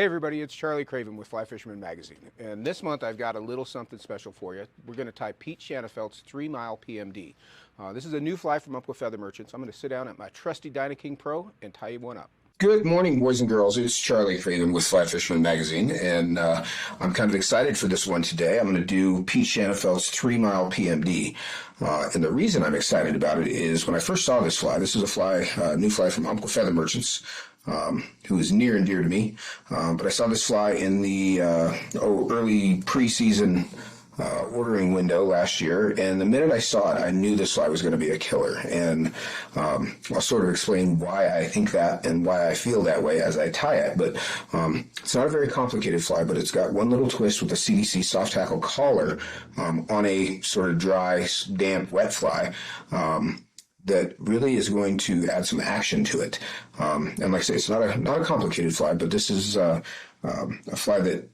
Hey everybody, it's Charlie Craven with Fly Fisherman Magazine, and this month I've got a little something special for you. We're going to tie Pete Shanafelt's 3 Mile PMD. This is a new fly from Up with Feather Merchants. I'm going to sit down at my trusty Dynaking Pro and tie you one up. Good morning, boys and girls. It's Charlie Craven with Fly Fisherman Magazine, and I'm kind of excited for this one today. I'm going to do Pete Shanafelt's 3 Mile PMD. And the reason I'm excited about it is when I first saw this fly, this is a fly, new fly from Up with Feather Merchants, who is near and dear to me. But I saw this fly in the early preseason ordering window last year, and the minute I saw it, I knew this fly was going to be a killer. And I'll sort of explain why I think that and why I feel that way as I tie it. But it's not a very complicated fly, but it's got one little twist with a CDC soft tackle collar on a sort of dry, damp, wet fly. That really is going to add some action to it. And like I say, it's not a complicated fly, but this is a fly that,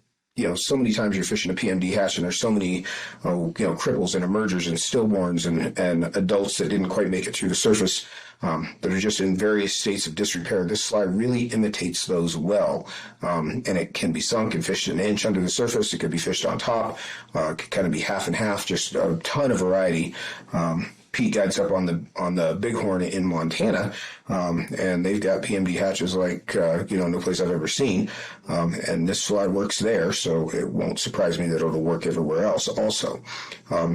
so many times you're fishing a PMD hatch and there's so many, cripples and emergers and stillborns and adults that didn't quite make it through the surface, that are just in various states of disrepair. This fly really imitates those well. And it can be sunk and fished an inch under the surface. It could be fished on top. It could kind of be half and half, just a ton of variety. Pete guides up on the Bighorn in Montana, and they've got PMD hatches like no place I've ever seen, and this fly works there, so it won't surprise me that it'll work everywhere else also.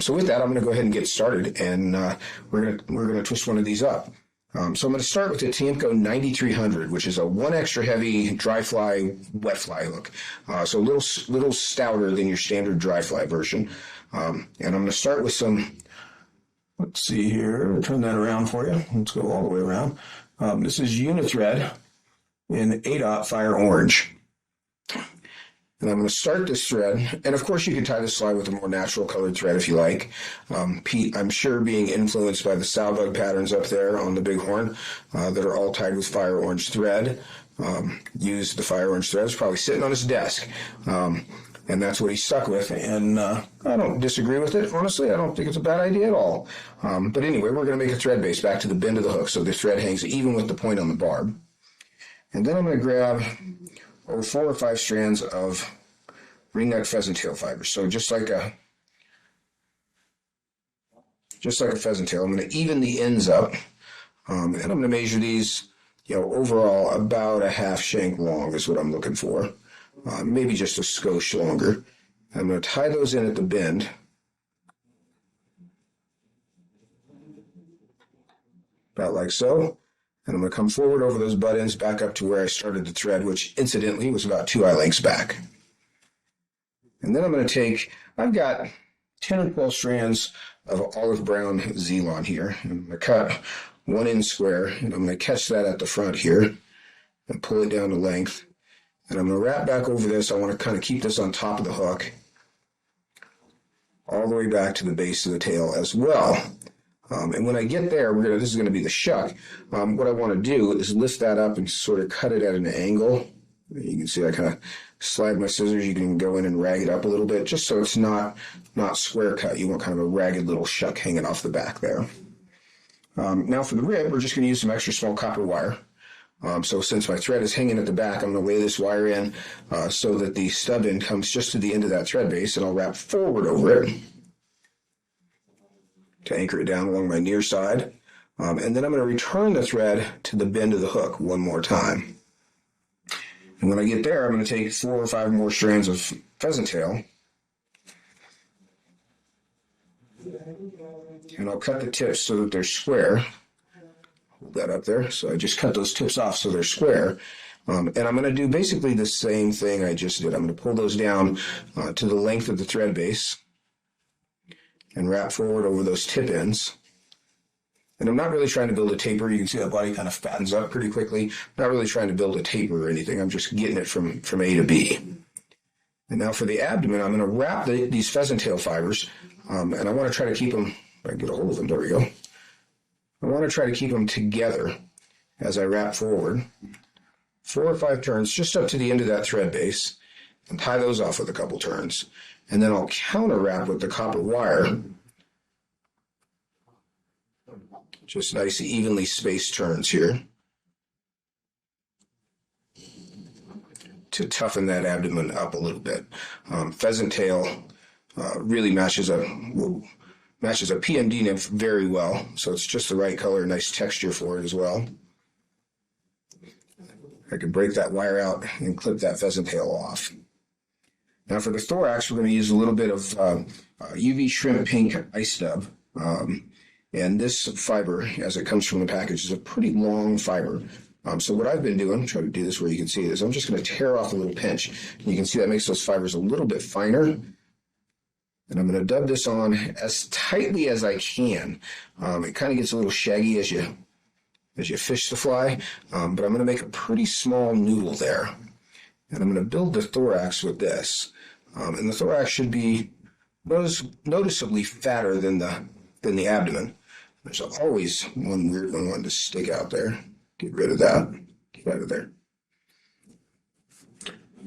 So with that, I'm going to go ahead and get started, and we're gonna twist one of these up. So I'm going to start with the Tiemco 9300, which is a one extra heavy dry fly, wet fly hook, so a little stouter than your standard dry fly version, and I'm going to start with some. Let's see here. I'll turn that around for you. Let's go all the way around. This is Unithread in 8/0 Fire Orange. And I'm going to start this thread. And of course, you can tie this fly with a more natural colored thread if you like. Pete, I'm sure being influenced by the sow bug patterns up there on the Bighorn that are all tied with fire orange thread. Used the fire orange thread. It's probably sitting on his desk. And that's what he's stuck with, and I don't disagree with it. Honestly, I don't think it's a bad idea at all. But anyway, we're going to make a thread base back to the bend of the hook, so the thread hangs even with the point on the barb. And then I'm going to grab 4 or 5 strands of ringneck pheasant tail fibers. So just like a pheasant tail, I'm going to even the ends up, and I'm going to measure these, overall about a half shank long is what I'm looking for. Maybe just a skosh longer. I'm going to tie those in at the bend. About like so. And I'm going to come forward over those butt ends back up to where I started the thread, which incidentally was about 2 eye lengths back. And then I'm going to take, I've got 10 or 12 strands of olive brown Zelon here. I'm going to cut 1 inch square, and I'm going to catch that at the front here and pull it down to length. And I'm going to wrap back over this. I want to kind of keep this on top of the hook all the way back to the base of the tail as well. And when I get there, this is going to be the shuck. What I want to do is lift that up and sort of cut it at an angle. You can see I kind of slide my scissors. You can go in and rag it up a little bit just so it's not square cut. You want kind of a ragged little shuck hanging off the back there. Now for the rib, we're just going to use some extra small copper wire. So since my thread is hanging at the back, I'm going to lay this wire in so that the stub end comes just to the end of that thread base, and I'll wrap forward over it to anchor it down along my near side. And then I'm going to return the thread to the bend of the hook one more time. And when I get there, I'm going to take 4 or 5 more strands of pheasant tail, and I'll cut the tips so that they're square. That up there. So I just cut those tips off so they're square. And I'm going to do basically the same thing I just did. I'm going to pull those down to the length of the thread base and wrap forward over those tip ends. And I'm not really trying to build a taper. You can see that body kind of fattens up pretty quickly. Not really trying to build a taper or anything. I'm just getting it from A to B. And now for the abdomen, I'm going to wrap these pheasant tail fibers. And I want to try to keep them, if I can get a hold of them, there we go. I want to try to keep them together as I wrap forward. 4 or 5 turns just up to the end of that thread base and tie those off with a couple turns. And then I'll counter wrap with the copper wire. Just nice evenly spaced turns here. to toughen that abdomen up a little bit. Pheasant tail really matches a PMD nymph very well, so it's just the right color, nice texture for it as well. I can break that wire out and clip that pheasant tail off. Now for the thorax, we're going to use a little bit of UV shrimp pink ice dub. And this fiber, as it comes from the package, is a pretty long fiber. So what I've been doing, try to do this where you can see it, is I'm just going to tear off a little pinch. And you can see that makes those fibers a little bit finer. And I'm going to dub this on as tightly as I can. It kind of gets a little shaggy as you fish the fly, but I'm going to make a pretty small noodle there. And I'm going to build the thorax with this. And the thorax should be noticeably fatter than the abdomen. There's always one weird one wanting to stick out there. Get rid of that. Get out of there.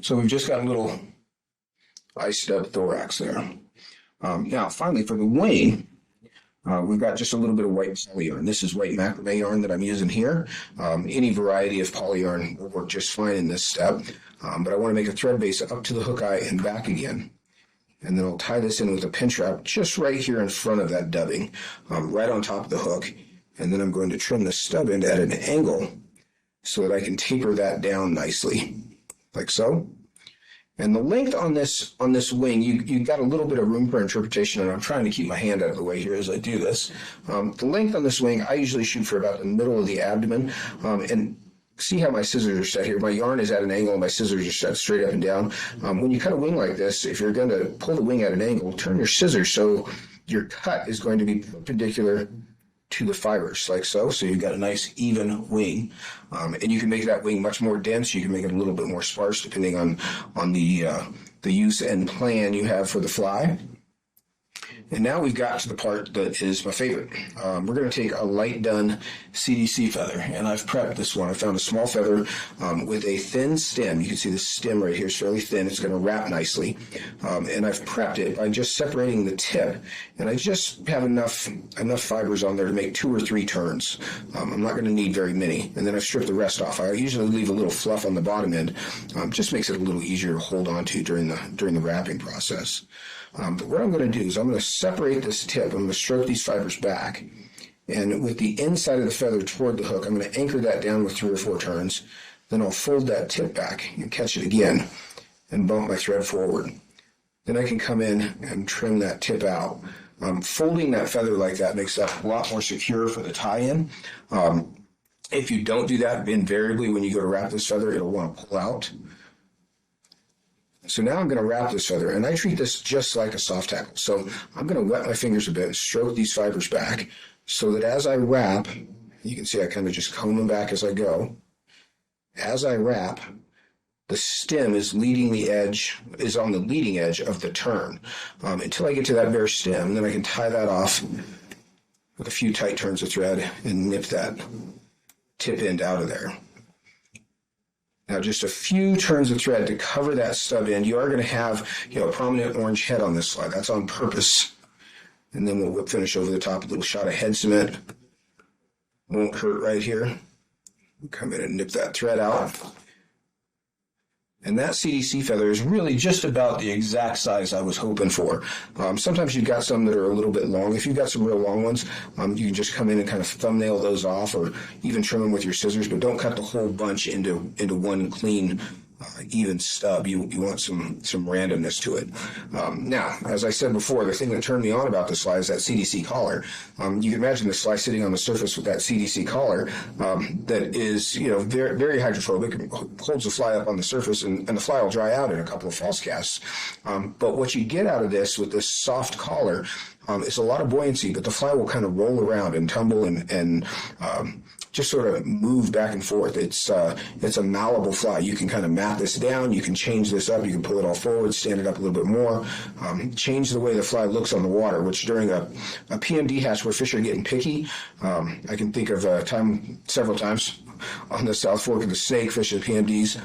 So we've just got a little ice dub thorax there. Now, finally, for the wing, we've got just a little bit of white poly yarn. This is white macrame yarn that I'm using here. Any variety of poly yarn will work just fine in this step. But I want to make a thread base up to the hook eye and back again. And then I'll tie this in with a pinch wrap just right here in front of that dubbing, right on top of the hook. And then I'm going to trim the stub end at an angle so that I can taper that down nicely, like so. And the length on this wing, you got a little bit of room for interpretation, and I'm trying to keep my hand out of the way here as I do this. The length on this wing, I usually shoot for about the middle of the abdomen, and see how my scissors are set here. My yarn is at an angle and my scissors are set straight up and down. When you cut a wing like this, if you're going to pull the wing at an angle, turn your scissors so your cut is going to be perpendicular to the fibers, like so. So you've got a nice even wing. And you can make that wing much more dense. You can make it a little bit more sparse depending on the use and plan you have for the fly. And now we've got to the part that is my favorite. We're going to take a light done CDC feather, and I've prepped this one. I found a small feather with a thin stem. You can see the stem right here is fairly thin. It's going to wrap nicely. And I've prepped it by just separating the tip. And I just have enough fibers on there to make 2 or 3 turns. I'm not going to need very many. And then I've stripped the rest off. I usually leave a little fluff on the bottom end. Just makes it a little easier to hold on to during the wrapping process. But what I'm going to do is I'm going to separate this tip. I'm going to stroke these fibers back. And with the inside of the feather toward the hook, I'm going to anchor that down with 3 or 4 turns. Then I'll fold that tip back and catch it again and bump my thread forward. Then I can come in and trim that tip out. Folding that feather like that makes that a lot more secure for the tie-in. If you don't do that, invariably when you go to wrap this feather, it'll want to pull out. So now I'm going to wrap this feather, and I treat this just like a soft tackle. So I'm going to wet my fingers a bit and stroke these fibers back so that as I wrap, you can see I kind of just comb them back as I go. As I wrap, the stem is on the leading edge of the turn until I get to that bare stem. Then I can tie that off with a few tight turns of thread and nip that tip end out of there. Now, just a few turns of thread to cover that stub end. You are going to have, a prominent orange head on this slide. That's on purpose. And then we'll whip finish over the top, a little shot of head cement. Won't hurt right here. Come in and nip that thread out. And that CDC feather is really just about the exact size I was hoping for. Sometimes you've got some that are a little bit long. If you've got some real long ones, you can just come in and kind of thumbnail those off or even trim them with your scissors, but don't cut the whole bunch into one clean, even stub. You want some randomness to it. Now, as I said before, the thing that turned me on about this fly is that CDC collar. You can imagine this fly sitting on the surface with that CDC collar that is, very, very hydrophobic and holds the fly up on the surface, and the fly will dry out in a couple of false casts. But what you get out of this with this soft collar is a lot of buoyancy, but the fly will kind of roll around and tumble and just sort of move back and forth. It's a malleable fly. You can kind of mat this down. You can change this up. You can pull it all forward, stand it up a little bit more, change the way the fly looks on the water, which during a PMD hatch where fish are getting picky, I can think of several times on the South Fork of the Snake fishing PMDs,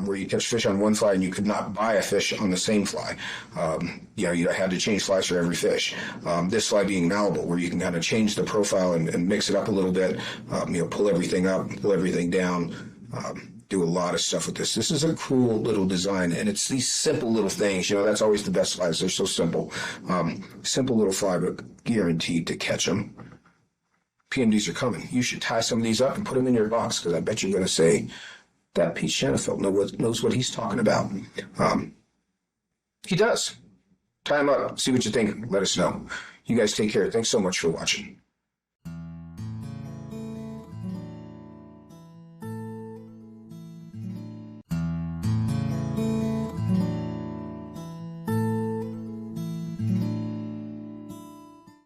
where you catch fish on one fly and you could not buy a fish on the same fly. You had to change flies for every fish. This fly being malleable, where you can kind of change the profile and mix it up a little bit, pull everything up, pull everything down. do a lot of stuff with this. This is a cool little design, and it's these simple little things. You know, that's always the best flies. They're so simple. Simple little fly, but guaranteed to catch them. PMDs are coming. You should tie some of these up and put them in your box, because I bet you're going to say, that Pete Shanafelt knows what he's talking about. He does. Tie them up. See what you think. Let us know. You guys take care. Thanks so much for watching.